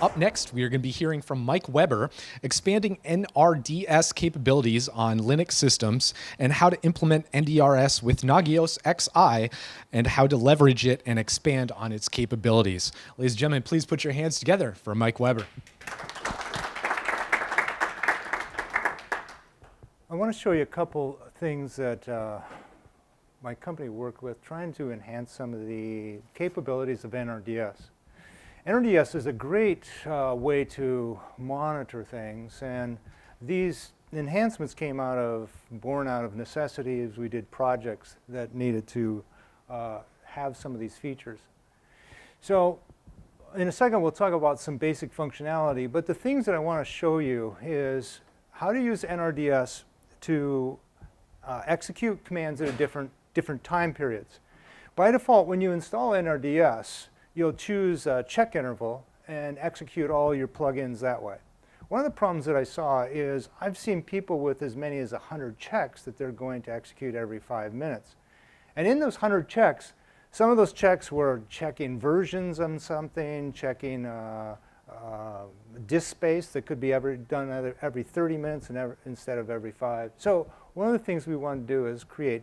Up next, we are going to be hearing from Mike Weber, expanding NRDS capabilities on Linux systems and how to implement NDRS with Nagios XI and how to leverage it and expand on its capabilities. Ladies and gentlemen, please put your hands together for Mike Weber. I want to show you a couple things that my company worked with trying to enhance some of the capabilities of NRDS. NRDS is a great way to monitor things, and these enhancements came born out of necessity as we did projects that needed to have some of these features. So in a second we'll talk about some basic functionality, but the things that I want to show you is how to use NRDS to execute commands at different time periods. By default, when you install NRDS, you'll choose a check interval and execute all your plugins that way. One of the problems that I saw is I've seen people with as many as 100 checks that they're going to execute every 5 minutes. And in those 100 checks, some of those checks were checking versions on something, checking disk space that could be done every 30 minutes instead of every 5. So one of the things we want to do is create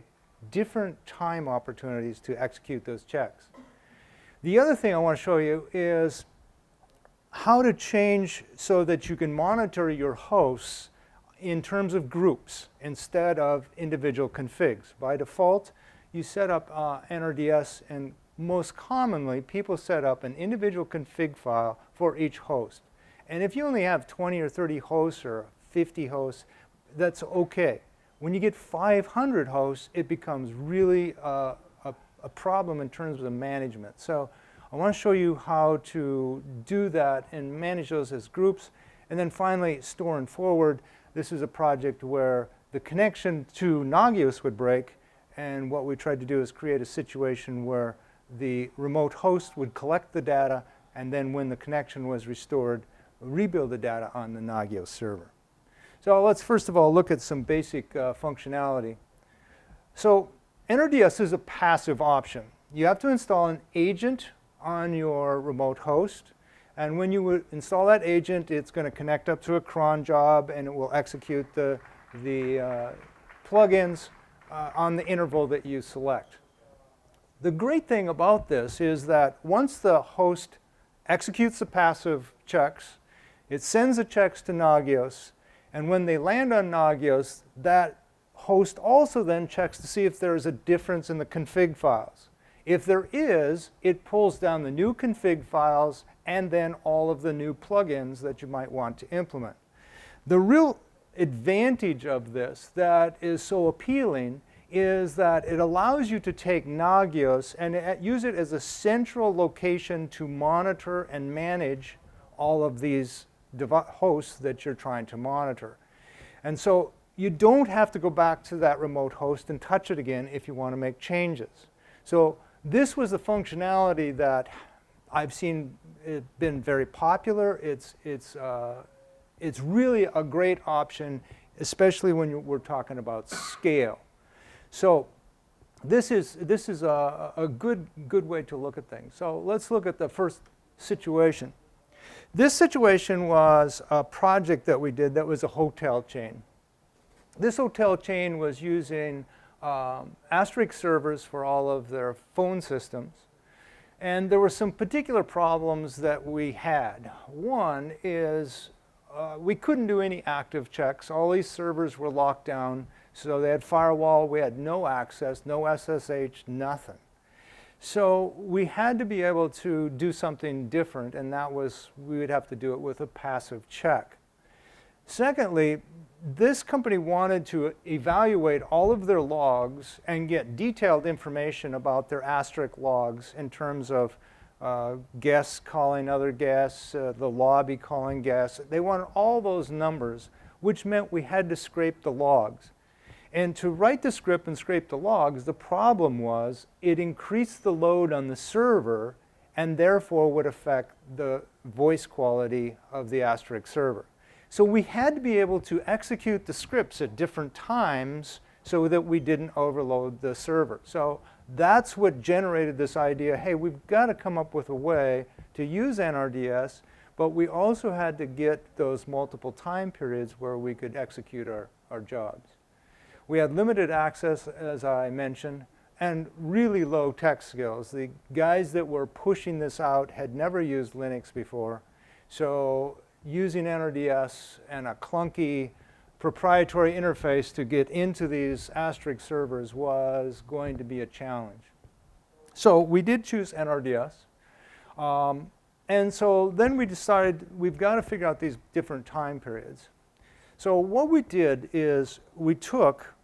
different time opportunities to execute those checks. The other thing I want to show you is how to change so that you can monitor your hosts in terms of groups instead of individual configs. By default, you set up NRDS, and most commonly people set up an individual config file for each host. And if you only have 20 or 30 hosts or 50 hosts, that's okay. When you get 500 hosts, it becomes really a problem in terms of management. So I want to show you how to do that and manage those as groups. And then finally, store and forward. This is a project where the connection to Nagios would break, and what we tried to do is create a situation where the remote host would collect the data, and then when the connection was restored, rebuild the data on the Nagios server. So let's first of all look at some basic functionality. So NRDS is a passive option. You have to install an agent on your remote host, and when you install that agent, it's going to connect up to a cron job, and it will execute the plugins on the interval that you select. The great thing about this is that once the host executes the passive checks, it sends the checks to Nagios, and when they land on Nagios, that host also then checks to see if there is a difference in the config files. If there is, it pulls down the new config files and then all of the new plugins that you might want to implement. The real advantage of this that is so appealing is that it allows you to take Nagios and use it as a central location to monitor and manage all of these hosts that you're trying to monitor. And so you don't have to go back to that remote host and touch it again if you want to make changes. So this was the functionality that I've seen it been very popular. It's really a great option, especially when we're talking about scale. So this is a good way to look at things. So let's look at the first situation. This situation was a project that we did that was a hotel chain. This hotel chain was using asterisk servers for all of their phone systems. And there were some particular problems that we had. One is we couldn't do any active checks. All these servers were locked down. So they had firewall. We had no access, no SSH, nothing. So we had to be able to do something different, and that was we would have to do it with a passive check. Secondly, this company wanted to evaluate all of their logs and get detailed information about their asterisk logs in terms of guests calling other guests, the lobby calling guests. They wanted all those numbers, which meant we had to scrape the logs. And to write the script and scrape the logs, the problem was it increased the load on the server and therefore would affect the voice quality of the asterisk server. So we had to be able to execute the scripts at different times so that we didn't overload the server. So that's what generated this idea, hey, we've got to come up with a way to use NRDS, but we also had to get those multiple time periods where we could execute our jobs. We had limited access, as I mentioned, and really low tech skills. The guys that were pushing this out had never used Linux before, so using NRDS and a clunky proprietary interface to get into these asterisk servers was going to be a challenge. So we did choose NRDS. And so then we decided we've got to figure out these different time periods. So what we did is we took,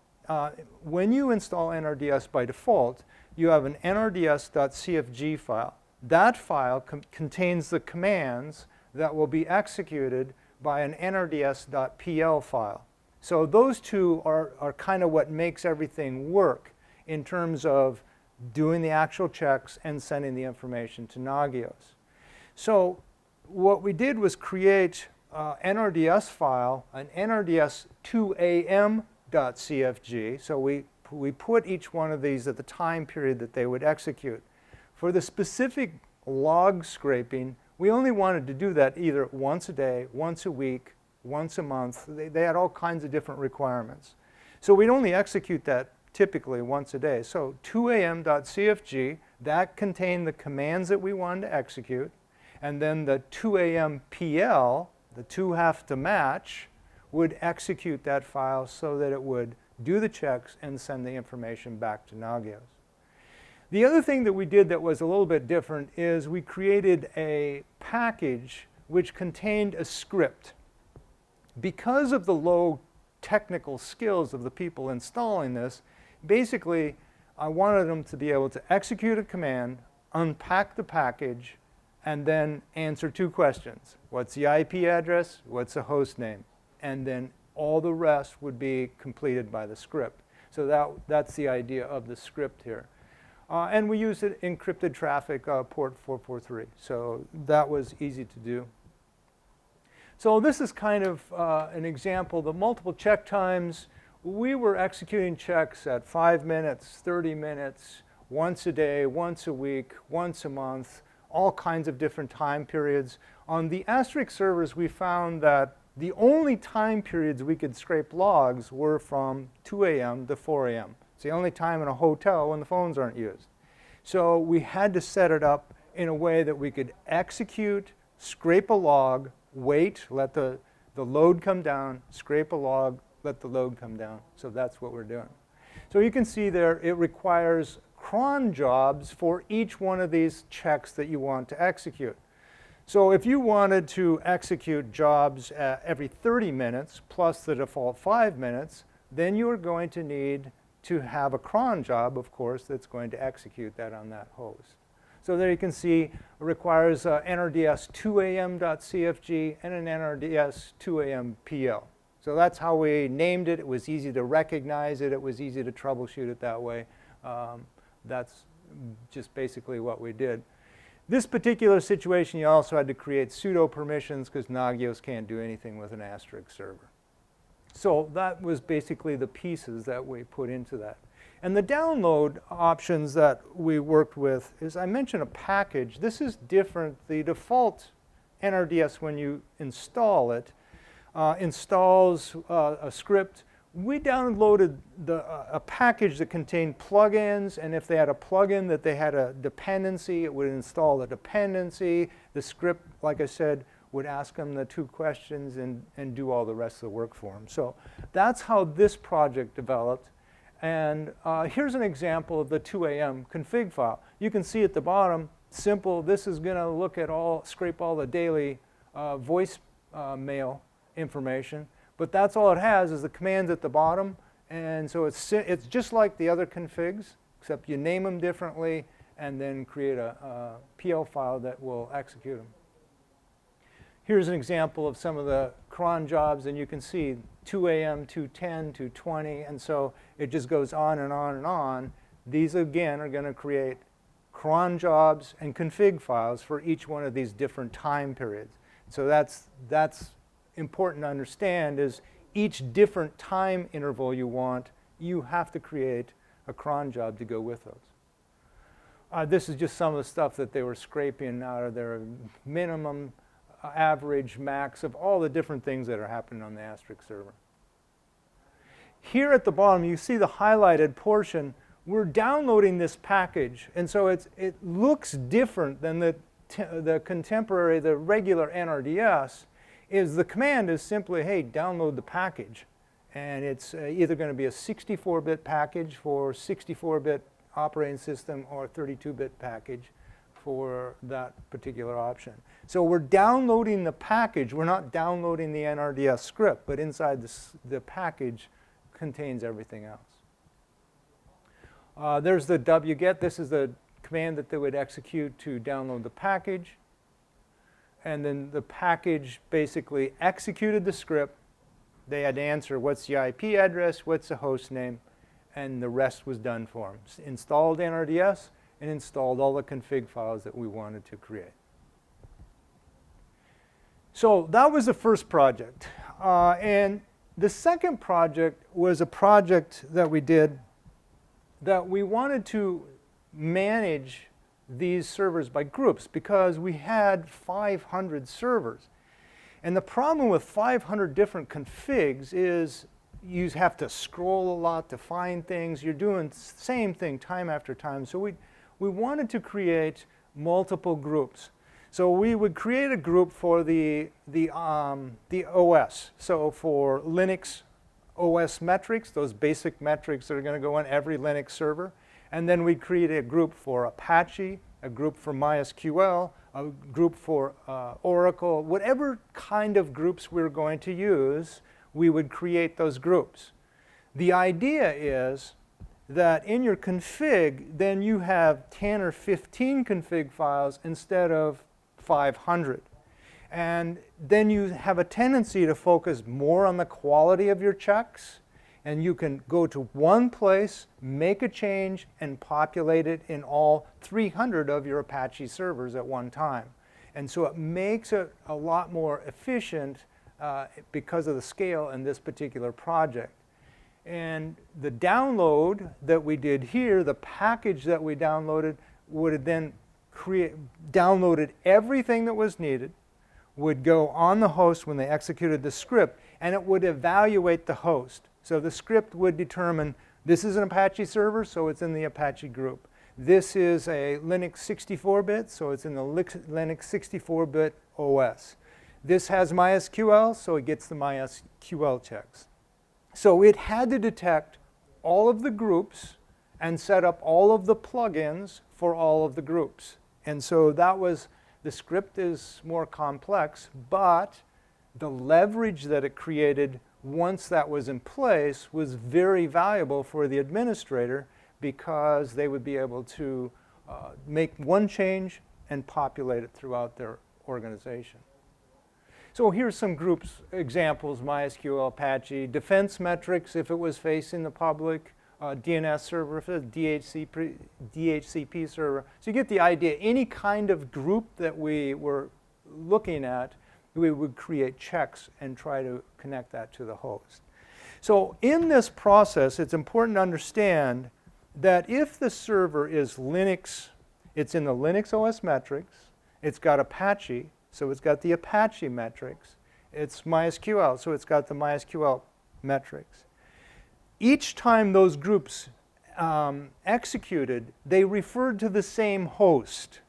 when you install NRDS by default, you have an nrds.cfg file. That file contains the commands that will be executed by an nrds.pl file. So those two are kind of what makes everything work in terms of doing the actual checks and sending the information to Nagios. So what we did was create an NRDS file, an nrds2am.cfg. So we put each one of these at the time period that they would execute. For the specific log scraping, we only wanted to do that either once a day, once a week, once a month. They had all kinds of different requirements. So we'd only execute that typically once a day. So 2am.cfg, that contained the commands that we wanted to execute. And then the 2am.pl, the two have to match, would execute that file so that it would do the checks and send the information back to Nagios. The other thing that we did that was a little bit different is we created a package which contained a script. Because of the low technical skills of the people installing this, basically I wanted them to be able to execute a command, unpack the package, and then answer two questions. What's the IP address? What's the host name? And then all the rest would be completed by the script. So that's the idea of the script here. And we used it encrypted traffic port 443. So that was easy to do. So this is kind of an example. The multiple check times, we were executing checks at 5 minutes, 30 minutes, once a day, once a week, once a month, all kinds of different time periods. On the asterisk servers, we found that the only time periods we could scrape logs were from 2 a.m. to 4 a.m. It's the only time in a hotel when the phones aren't used. So we had to set it up in a way that we could execute, scrape a log, wait, let the load come down, scrape a log, let the load come down. So that's what we're doing. So you can see there it requires cron jobs for each one of these checks that you want to execute. So if you wanted to execute jobs every 30 minutes plus the default 5 minutes, then you are going to need to have a cron job, of course, that's going to execute that on that host. So there you can see it requires NRDS 2am.cfg and an NRDS 2am.pl. So that's how we named it. It was easy to recognize it. It was easy to troubleshoot it that way. That's just basically what we did. This particular situation, you also had to create pseudo permissions because Nagios can't do anything with an asterisk server. So that was basically the pieces that we put into that. And the download options that we worked with is, I mentioned a package. This is different. The default NRDS, when you install it, installs a script. We downloaded a package that contained plugins, and if they had a plugin that they had a dependency, it would install the dependency. The script, like I said, would ask them the two questions and do all the rest of the work for them. So that's how this project developed. And here's an example of the 2am config file. You can see at the bottom, simple. This is going to look at scrape all the daily voice mail information. But that's all it has is the commands at the bottom. And so it's just like the other configs, except you name them differently and then create a PL file that will execute them. Here's an example of some of the cron jobs, and you can see 2am, 210, 220, and so it just goes on and on and on. These, again, are going to create cron jobs and config files for each one of these different time periods. So that's important to understand is each different time interval you want, you have to create a cron job to go with those. This is just some of the stuff that they were scraping out of their minimum average, max of all the different things that are happening on the Asterisk server. Here at the bottom, you see the highlighted portion. We're downloading this package, and so it looks different than the contemporary, the regular NRDS. The command is simply, hey, download the package. And it's either going to be a 64-bit package for 64-bit operating system or a 32-bit package for that particular option. So we're downloading the package. We're not downloading the NRDS script, but inside the package contains everything else. There's the wget. This is the command that they would execute to download the package. And then the package basically executed the script. They had to answer what's the IP address, what's the host name, and the rest was done for them. Installed NRDS and installed all the config files that we wanted to create. So that was the first project. And the second project was a project that we did that we wanted to manage these servers by groups because we had 500 servers. And the problem with 500 different configs is you have to scroll a lot to find things. You're doing the same thing time after time. So we wanted to create multiple groups. So we would create a group for the OS. So for Linux OS metrics, those basic metrics that are going to go on every Linux server. And then we'd create a group for Apache, a group for MySQL, a group for Oracle. Whatever kind of groups we're going to use, we would create those groups. The idea is that in your config, then you have 10 or 15 config files instead of 500. And then you have a tendency to focus more on the quality of your checks, and you can go to one place, make a change, and populate it in all 300 of your Apache servers at one time. And so it makes it a lot more efficient because of the scale in this particular project. And the download that we did here, the package that we downloaded, would have then downloaded everything that was needed, would go on the host when they executed the script, and it would evaluate the host. So the script would determine this is an Apache server, so it's in the Apache group. This is a Linux 64-bit, so it's in the Linux 64-bit OS. This has MySQL, so it gets the MySQL checks. So it had to detect all of the groups and set up all of the plugins for all of the groups. And so that was, the script is more complex, but the leverage that it created once that was in place was very valuable for the administrator because they would be able to make one change and populate it throughout their organization. So here's some groups examples: MySQL, Apache, defense metrics if it was facing the public, DNS server if it's DHCP server. So you get the idea. Any kind of group that we were looking at, we would create checks and try to connect that to the host. So in this process, it's important to understand that if the server is Linux, it's in the Linux OS metrics, it's got Apache, so it's got the Apache metrics, it's MySQL, so it's got the MySQL metrics. Each time those groups executed, they referred to the same host.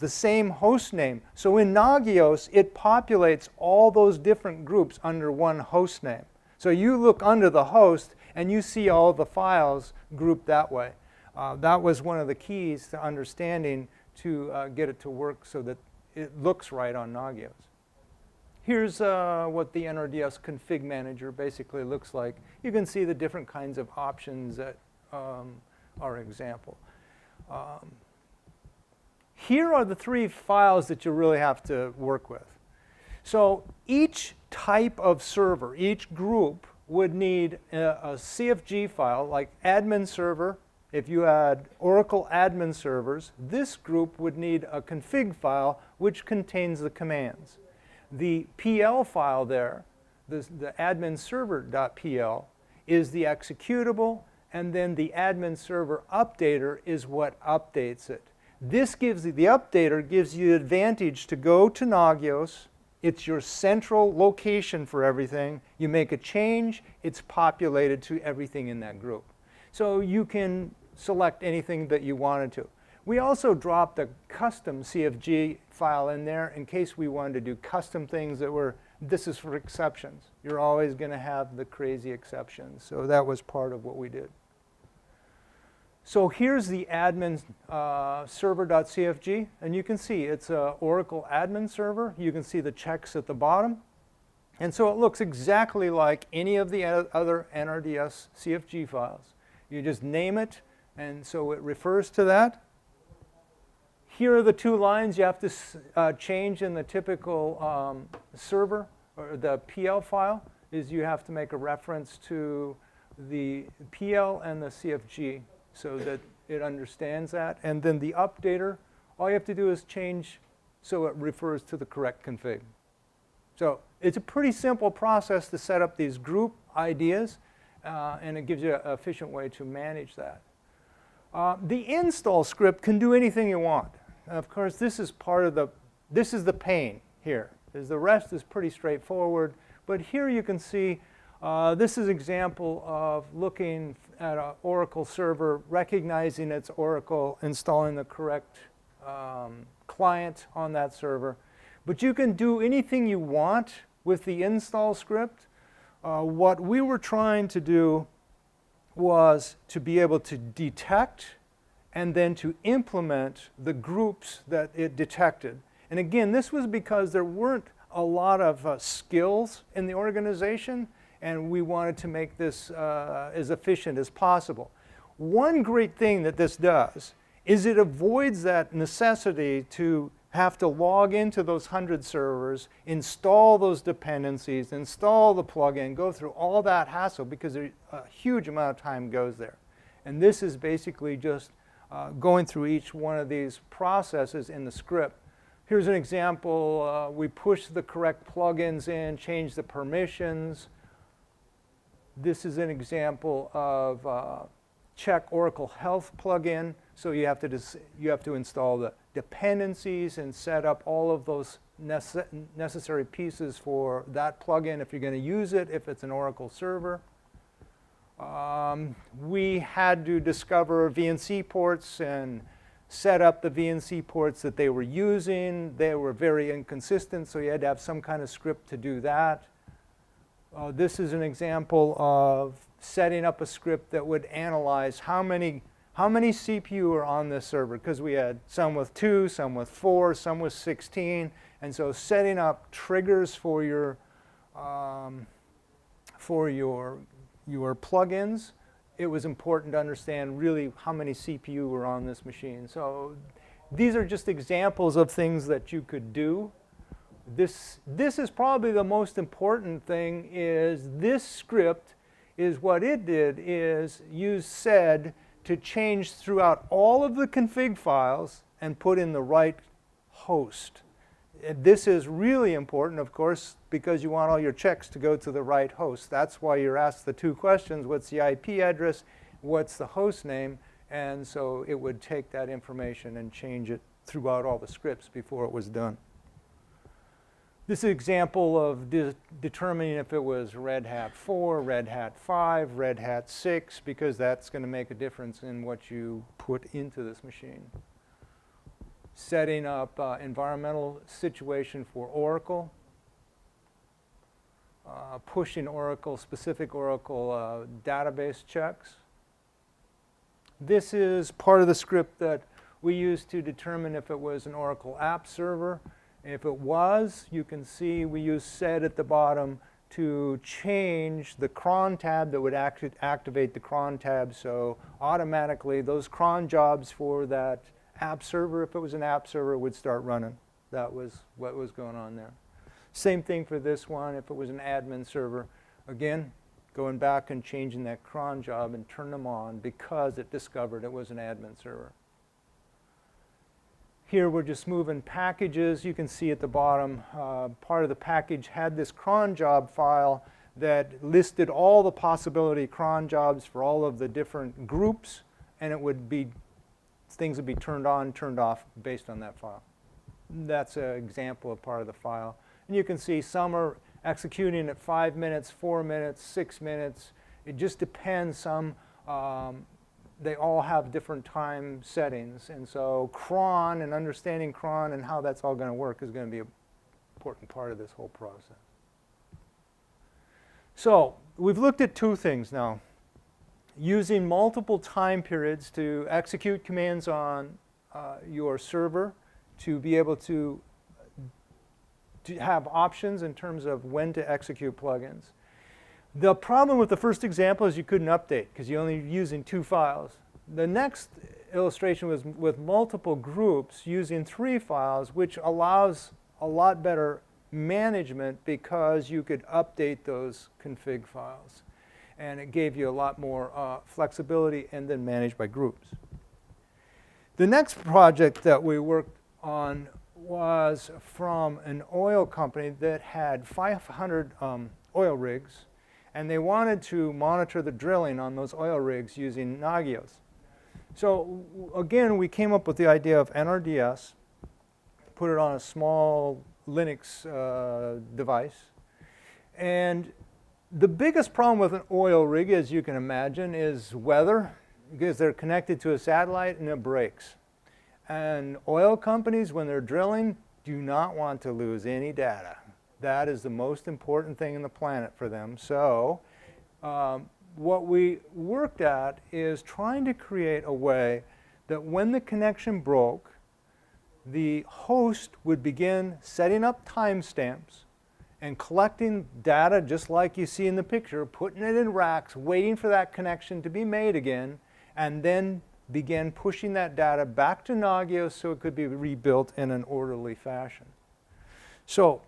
The same host name. So in Nagios, it populates all those different groups under one host name. So you look under the host and you see all the files grouped that way. That was one of the keys to understanding to get it to work so that it looks right on Nagios. Here's what the NRDS config manager basically looks like. You can see the different kinds of options that are example. Here are the three files that you really have to work with. So each type of server, each group would need a CFG file, like admin server. If you had Oracle admin servers, this group would need a config file which contains the commands. The PL file there, the admin server.pl, is the executable, and then the admin server updater is what updates it. This gives you, the updater gives you the advantage to go to Nagios It's your central location for everything. You make a change, it's populated to everything in that group. So you can select anything that you wanted to. We also dropped a custom CFG file in there in case we wanted to do custom things that were, this is for exceptions. You're always going to have the crazy exceptions. So that was part of what we did. So here's the admin server.cfg, and you can see it's an Oracle admin server. You can see the checks at the bottom. And so it looks exactly like any of the other NRDS CFG files. You just name it, and so it refers to that. Here are the two lines you have to change in the typical server, or the PL file, is you have to make a reference to the PL and the CFG so that it understands that. And then the updater, all you have to do is change so it refers to the correct config. So it's a pretty simple process to set up these group ideas, and it gives you an efficient way to manage that. The install script can do anything you want. Of course, this is part of this is the pain here. The rest is pretty straightforward, but here you can see this is an example of looking at an Oracle server, recognizing it's Oracle, installing the correct client on that server. But you can do anything you want with the install script. What we were trying to do was to be able to detect and then to implement the groups that it detected. And again, this was because there weren't a lot of skills in the organization, and we wanted to make this as efficient as possible. One great thing that this does is it avoids that necessity to have to log into those 100 servers, install those dependencies, install the plugin, go through all that hassle, because a huge amount of time goes there. And this is basically just going through each one of these processes in the script. Here's an example. We push the correct plugins in, change the permissions. This is an example of check Oracle Health plugin. So you have to install the dependencies and set up all of those necessary pieces for that plugin if you're going to use it, if it's an Oracle server. We had to discover VNC ports and set up the VNC ports that they were using. They were very inconsistent, so you had to have some kind of script to do that. This is an example of setting up a script that would analyze how many CPU are on this server, because we had some with 2, some with 4, some with 16, and so setting up triggers for your plugins, it was important to understand really how many CPU were on this machine. So these are just examples of things that you could do. This is probably the most important thing, is this script is what it did is use sed to change throughout all of the config files and put in the right host. This is really important, of course, because you want all your checks to go to the right host. That's why you're asked the two questions: what's the IP address, what's the host name? And so it would take that information and change it throughout all the scripts before it was done. This is an example of determining if it was Red Hat 4, Red Hat 5, Red Hat 6, because that's going to make a difference in what you put into this machine. Setting up environmental situation for Oracle. Pushing specific Oracle database checks. This is part of the script that we used to determine if it was an Oracle app server. If it was, you can see we use sed at the bottom to change the cron tab that would activate the cron tab. So automatically those cron jobs for that app server, if it was an app server, would start running. That was what was going on there. Same thing for this one. If it was an admin server, again, going back and changing that cron job and turn them on because it discovered it was an admin server. Here we're just moving packages. You can see at the bottom, part of the package had this cron job file that listed all the possibility cron jobs for all of the different groups, and it would be, things would be turned on, turned off based on that file. That's an example of part of the file. And you can see some are executing at 5 minutes, 4 minutes, 6 minutes. It just depends. Some, they all have different time settings. And so cron and understanding cron and how that's all going to work is going to be an important part of this whole process. So we've looked at two things now. Using multiple time periods to execute commands on your server, to be able to have options in terms of when to execute plugins. The problem with the first example is you couldn't update because you're only using 2 files. The next illustration was with multiple groups using 3 files, which allows a lot better management because you could update those config files. And it gave you a lot more flexibility and then managed by groups. The next project that we worked on was from an oil company that had 500 oil rigs, and they wanted to monitor the drilling on those oil rigs using Nagios. So again, we came up with the idea of NRDS, put it on a small Linux device. And the biggest problem with an oil rig, as you can imagine, is weather, because they're connected to a satellite and it breaks. And oil companies, when they're drilling, do not want to lose any data. That is the most important thing in the planet for them. So what we worked at is trying to create a way that when the connection broke, the host would begin setting up timestamps and collecting data just like you see in the picture, putting it in racks, waiting for that connection to be made again, and then began pushing that data back to Nagios so it could be rebuilt in an orderly fashion. So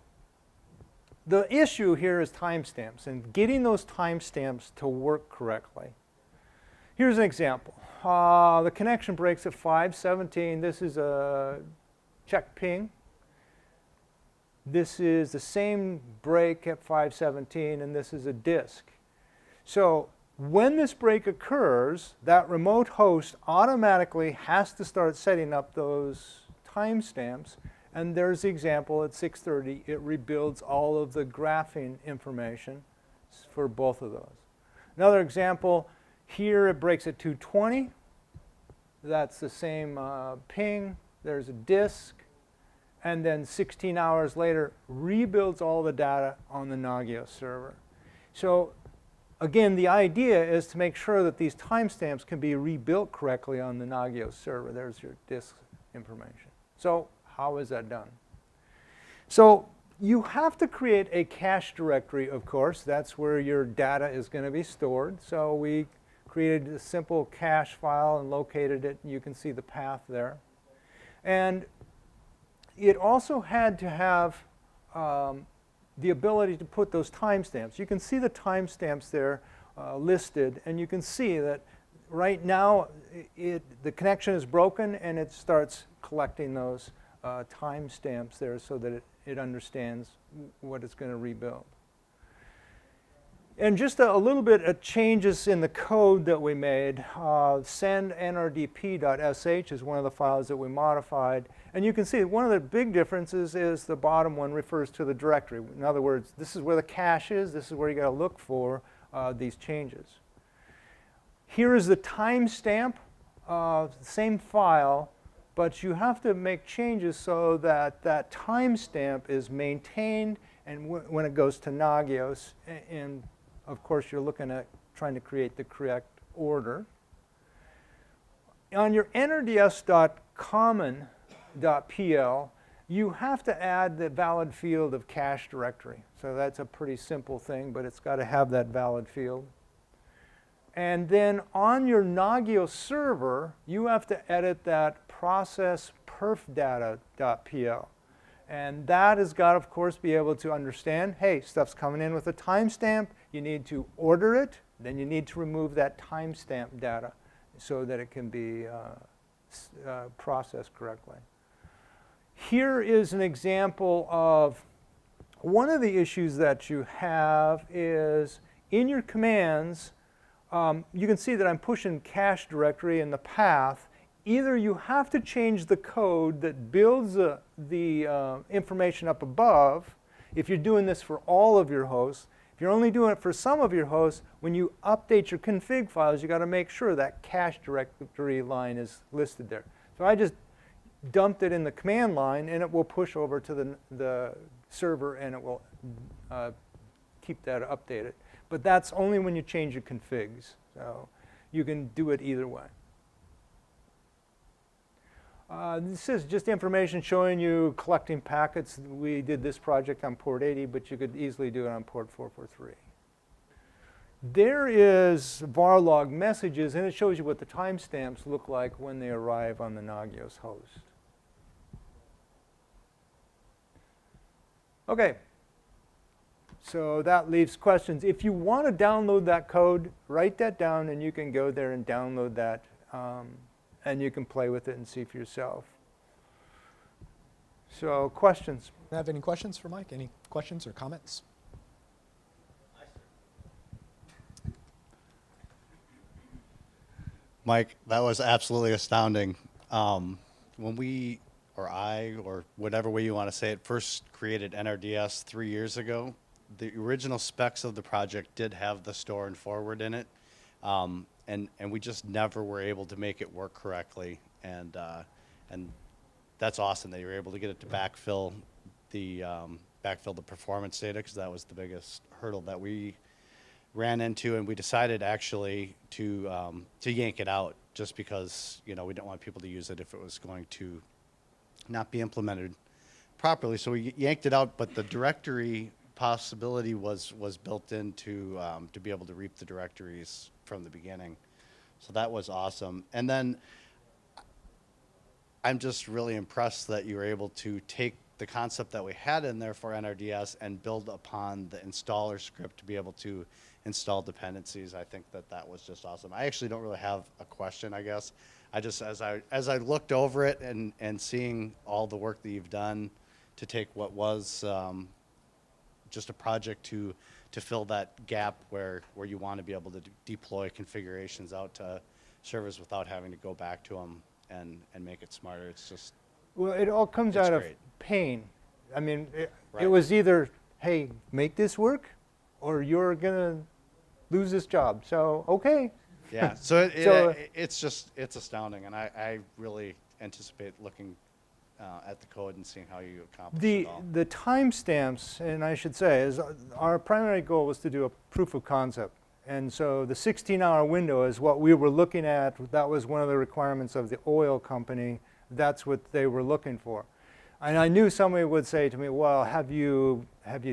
the issue here is timestamps and getting those timestamps to work correctly. Here's an example. The connection breaks at 5:17. This is a check ping. This is the same break at 5:17, and this is a disk. So when this break occurs, that remote host automatically has to start setting up those timestamps. And there's the example at 6:30. It rebuilds all of the graphing information for both of those. Another example, here it breaks at 2:20. That's the same ping. There's a disk. And then 16 hours later, rebuilds all the data on the Nagios server. So again, the idea is to make sure that these timestamps can be rebuilt correctly on the Nagios server. There's your disk information. So how is that done? So you have to create a cache directory, of course. That's where your data is going to be stored. So we created a simple cache file and located it. And you can see the path there. And it also had to have the ability to put those timestamps. You can see the timestamps there listed, and you can see that right now the connection is broken and it starts collecting those timestamps there so that it understands what it's going to rebuild. And just a little bit of changes in the code that we made. Send nrdp.sh is one of the files that we modified. And you can see one of the big differences is the bottom one refers to the directory. In other words, this is where the cache is. This is where you got to look for these changes. Here is the timestamp, same file, but you have to make changes so that that timestamp is maintained and when it goes to Nagios. And of course, you're looking at trying to create the correct order. On your nrds.common.pl, you have to add the valid field of cache directory. So that's a pretty simple thing, but it's got to have that valid field. And then on your Nagios server, you have to edit that process perfdata.pl. And that has got to, of course, be able to understand, hey, stuff's coming in with a timestamp. You need to order it. Then you need to remove that timestamp data so that it can be processed correctly. Here is an example of one of the issues that you have is in your commands, you can see that I'm pushing cache directory in the path. Either you have to change the code that builds the information up above, if you're doing this for all of your hosts. If you're only doing it for some of your hosts, when you update your config files, you got to make sure that cache directory line is listed there. So I just dumped it in the command line, and it will push over to the server, and it will keep that updated. But that's only when you change your configs. So you can do it either way. This is just information showing you collecting packets. We did this project on port 80, but you could easily do it on port 443. There is var log messages, and it shows you what the timestamps look like when they arrive on the Nagios host. Okay, so that leaves questions. If you want to download that code, write that down, and you can go there and download that. And you can play with it and see for yourself. So, questions? Have any questions for Mike? Any questions or comments? Mike, that was absolutely astounding. When we, or I, or whatever way you want to say it, first created NRDS 3 years ago, the original specs of the project did have the store and forward in it. And we just never were able to make it work correctly, and that's awesome that you were able to get it to backfill the performance data, because that was the biggest hurdle that we ran into, and we decided actually to yank it out, just because we didn't want people to use it if it was going to not be implemented properly. So we yanked it out, but the directory possibility was built in to be able to reap the directories from the beginning. So that was awesome. And then I'm just really impressed that you were able to take the concept that we had in there for NRDS and build upon the installer script to be able to install dependencies. I think that was just awesome. I actually don't really have a question, I guess. I just, as I looked over it and seeing all the work that you've done to take what was just a project to fill that gap where you want to be able to deploy configurations out to servers without having to go back to them and make it smarter. It's just, well, it all comes out of pain. I mean, it was either, hey, make this work, or you're going to lose this job. So, okay. Yeah, so it's astounding, and I really anticipate looking at the code and seeing how you accomplish it all. The timestamps, and I should say, is our primary goal was to do a proof of concept. And so the 16-hour window is what we were looking at. That was one of the requirements of the oil company. That's what they were looking for. And I knew somebody would say to me, well, have you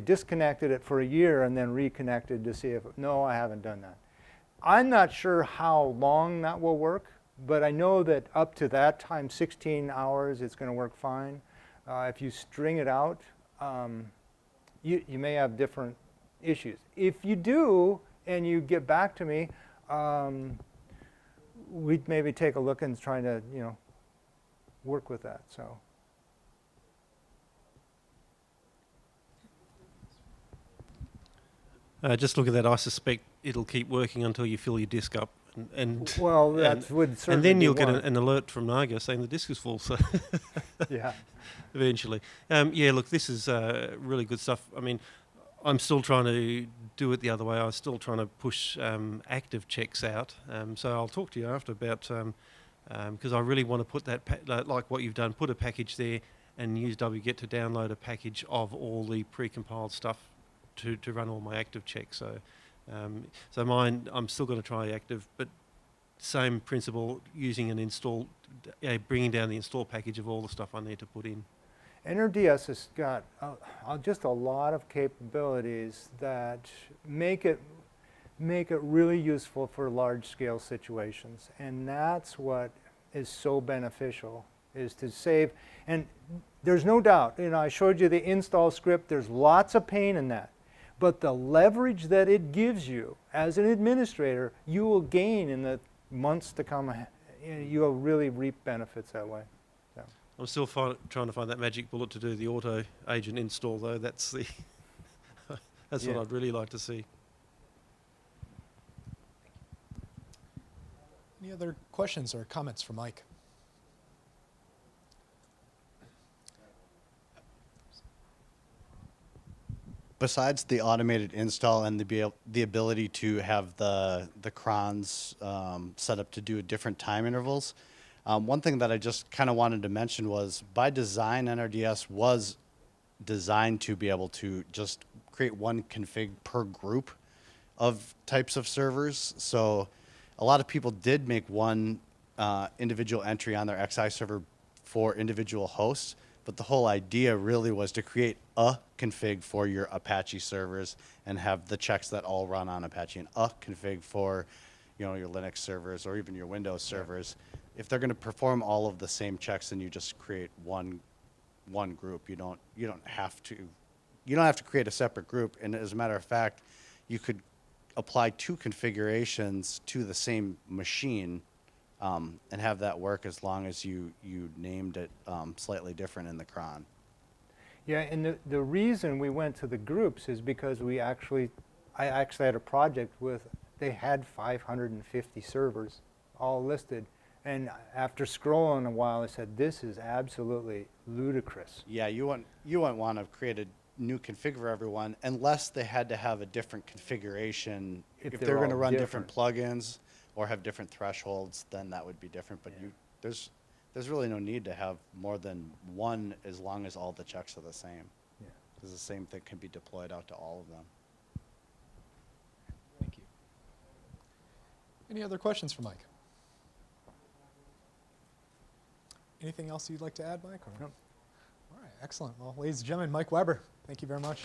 disconnected it for a year and then reconnected to see if, no, I haven't done that. I'm not sure how long that will work, but I know that up to that time, 16 hours, it's going to work fine. If you string it out, you may have different issues. If you do, and you get back to me, we'd maybe take a look and try to, work with that. So. Just look at that. I suspect it'll keep working until you fill your disk up. Well, that would certainly. And then you'll get an alert from Nagios saying the disk is full. So yeah. Eventually, yeah. Look, this is really good stuff. I mean, I'm still trying to do it the other way. I'm still trying to push active checks out. So I'll talk to you after about because I really want to put that like what you've done. Put a package there and use wget to download a package of all the pre-compiled stuff to run all my active checks. So. So mine, I'm still going to try active, but same principle, using an install, bringing down the install package of all the stuff I need to put in. NRDS has got just a lot of capabilities that make it really useful for large-scale situations, and that's what is so beneficial, is to save. And there's no doubt, I showed you the install script. There's lots of pain in that. But the leverage that it gives you as an administrator, you will gain in the months to come. You will really reap benefits that way. So. I'm still trying to find that magic bullet to do the auto agent install, though. That's the that's what I'd really like to see. Any other questions or comments for Mike? besides the automated install and the ability to have the crons set up to do different time intervals, one thing that I just kind of wanted to mention was, by design, NRDS was designed to be able to just create one config per group of types of servers. So a lot of people did make one individual entry on their XI server for individual hosts, but the whole idea really was to create a config for your Apache servers and have the checks that all run on Apache, and a config for, you know, your Linux servers or even your Windows servers. If they're going to perform all of the same checks, then you just create one group. You don't have to create a separate group. And as a matter of fact, you could apply 2 configurations to the same machine and have that work, as long as you named it slightly different in the cron. Yeah, and the reason we went to the groups is because I actually had a project with, they had 550 servers all listed. And after scrolling a while, I said, this is absolutely ludicrous. Yeah, you wouldn't want to create a new config for everyone unless they had to have a different configuration. If they're going to run different plugins or have different thresholds, then that would be different. But there's really no need to have more than one, as long as all the checks are the same. Yeah. Because the same thing can be deployed out to all of them. Thank you. Any other questions for Mike? Anything else you'd like to add, Mike? Or? No. All right, excellent. Well, ladies and gentlemen, Mike Weber, thank you very much.